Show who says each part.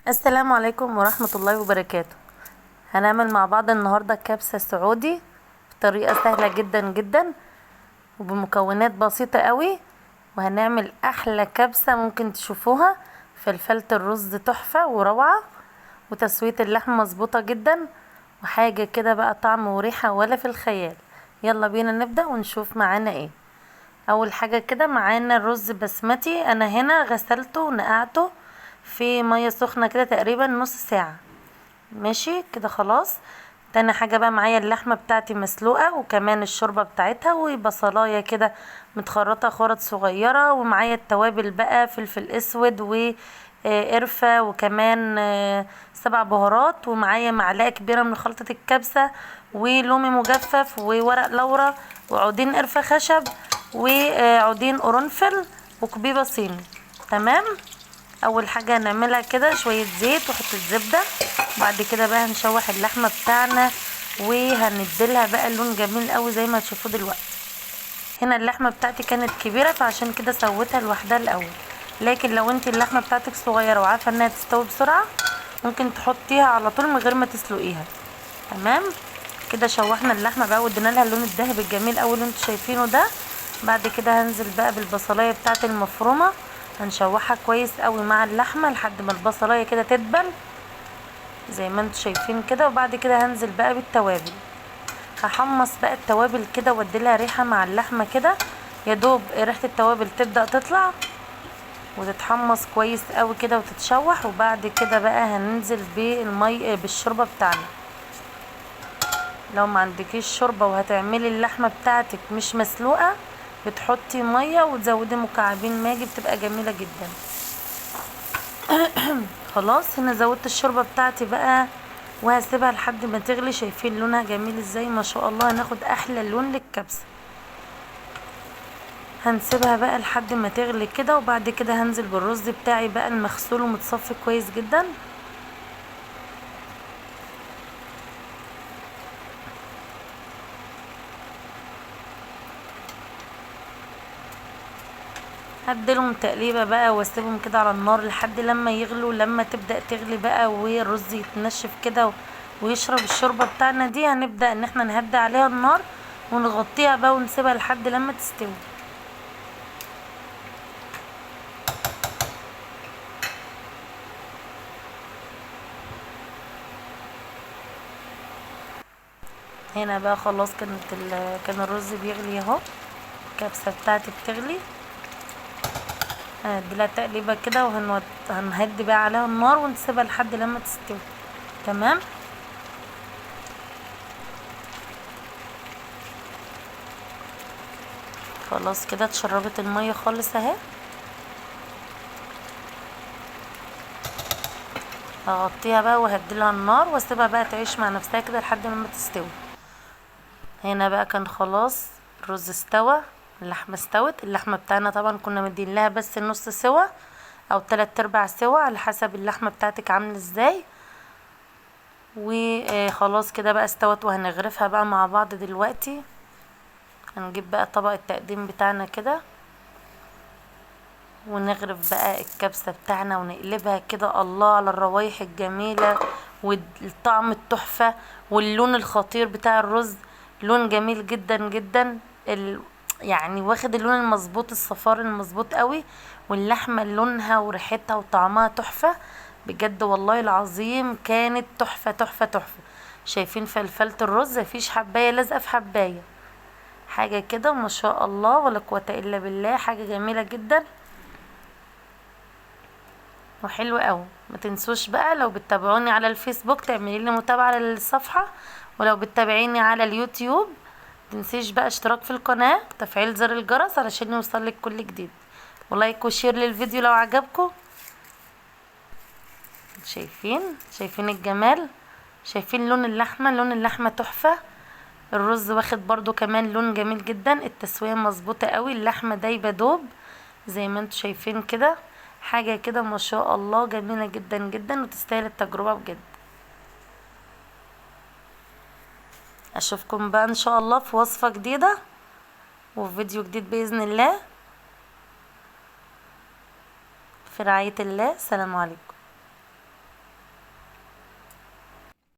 Speaker 1: السلام عليكم ورحمة الله وبركاته. هنعمل مع بعض النهاردة كبسة سعودي بطريقة سهلة جدا جدا وبمكونات بسيطة قوي، وهنعمل احلى كبسة ممكن تشوفوها. فلفلة الرز تحفة وروعة، وتسوية اللحم مظبوطة جدا، وحاجة كده بقى طعم وريحة ولا في الخيال. يلا بينا نبدأ ونشوف معانا ايه. اول حاجة كده معانا الرز بسمتي، انا هنا غسلته ونقعته في مية سخنة كده تقريبا نص ساعة. ماشي كده خلاص. تاني حاجة بقى معايا اللحمة بتاعتي مسلوقة، وكمان الشوربة بتاعتها، وبصلاية كده متخرطة خرط صغيرة، ومعايا التوابل بقى فلفل اسود وقرفة، وكمان 7 بهارات، ومعايا معلقة كبيرة من خلطة الكبسة، ولومي مجفف، وورق لورا، وعودين قرفة خشب، وعودين قرنفل، وكبيبة صيني. تمام. اول حاجة هنعملها كده شوية زيت وحتة زبدة، بعد كده بقى هنشوح اللحمة بتاعنا وهنديلها بقى لون جميل قوي زي ما تشوفوا دلوقتي. هنا اللحمة بتاعتي كانت كبيرة فعشان كده سويتها لوحدها الاول، لكن لو انت اللحمة بتاعتك صغيرة وعارفة انها تستوي بسرعة ممكن تحطيها على طول من غير ما تسلقيها. تمام كده. شوحنا اللحمة بقى وادينا لها اللون الذهبي الجميل قوي اللي انتوا شايفينه ده. بعد كده هنزل بقى بالبصلايه بتاعتي المفرومه، هنشوحها كويس قوي مع اللحمه لحد ما البصلايه كده تدبل زي ما انتوا شايفين كده. وبعد كده هنزل بقى بالتوابل، هحمص بقى التوابل كده واديلها ريحه مع اللحمه كده، يا دوب ريحه التوابل تبدا تطلع وتتحمص كويس قوي كده وتتشوح. وبعد كده بقى هننزل بالشوربه بتاعنا. لو ما عندكيش شوربه وهتعملي اللحمه بتاعتك مش مسلوقه، بتحطي ميه وتزودي مكعبين ماجي، بتبقى جميله جدا. خلاص هنا زودت الشوربه بتاعتي بقى وهسيبها لحد ما تغلي. شايفين لونها جميل ازاي؟ ما شاء الله. هناخد احلى لون للكبسه. هنسيبها بقى لحد ما تغلي كده، وبعد كده هنزل بالرز بتاعي بقى المغسول ومتصفي كويس جدا. هديلهم تقليبه بقى واسيبهم كده على النار لحد لما يغلوا. لما تبدا تغلي بقى والرز يتنشف كده ويشرب الشوربه بتاعنا دي، هنبدا ان احنا نهدي عليها النار ونغطيها بقى ونسيبها لحد لما تستوي. هنا بقى خلاص كان الرز بيغلي اهو، الكبسه بتاعتي بتغلي. هنديلها تقليبه كده وهنهدي بقى عليها النار ونسيبها لحد لما تستوي. تمام. خلاص كده اتشربت الميه خالص اهي. هغطيها بقى وهديلها النار واسيبها بقى تعيش مع نفسها كده لحد ما تستوي. هنا بقى كان خلاص الرز استوى، اللحمه استوت. اللحمه بتاعنا طبعا كنا مدين لها بس نص سوا او 3/4 سوا على حسب اللحمه بتاعتك عامله ازاي. وخلاص كده بقى استوت وهنغرفها بقى مع بعض دلوقتي. هنجيب بقى طبق التقديم بتاعنا كده ونغرف بقى الكبسة بتاعنا ونقلبها كده. الله على الروايح الجميلة والطعم التحفة واللون الخطير بتاع الرز، لون جميل جدا جدا. يعني واخد اللون المظبوط، الصفار المظبوط قوي، واللحمة لونها وريحتها وطعمها تحفة بجد. والله العظيم كانت تحفة تحفة تحفة. شايفين فلفلة الرز؟ مفيش حباية لازقة في حباية، حاجة كده ما شاء الله ولا قوة الا بالله. حاجة جميلة جدا وحلو قوي. ما تنسوش بقى لو بتتابعوني على الفيسبوك تعملي لي متابعة للصفحة، ولو بتتابعيني على اليوتيوب تنسيش بقى اشتراك في القناة وتفعيل زر الجرس علشان يوصلك كل جديد، ولايك وشير للفيديو لو عجبكم. شايفين الجمال؟ شايفين لون اللحمة؟ لون اللحمة تحفة. الرز واخد برضو كمان لون جميل جدا، التسوية مظبوطة قوي، اللحمة دايبة دوب زي ما انتوا شايفين كده. حاجة كده ما شاء الله جميلة جدا جدا وتستاهل التجربة بجد. اشوفكم بقى ان شاء الله في وصفة جديدة وفي فيديو جديد بإذن الله. في رعاية الله. سلام عليكم.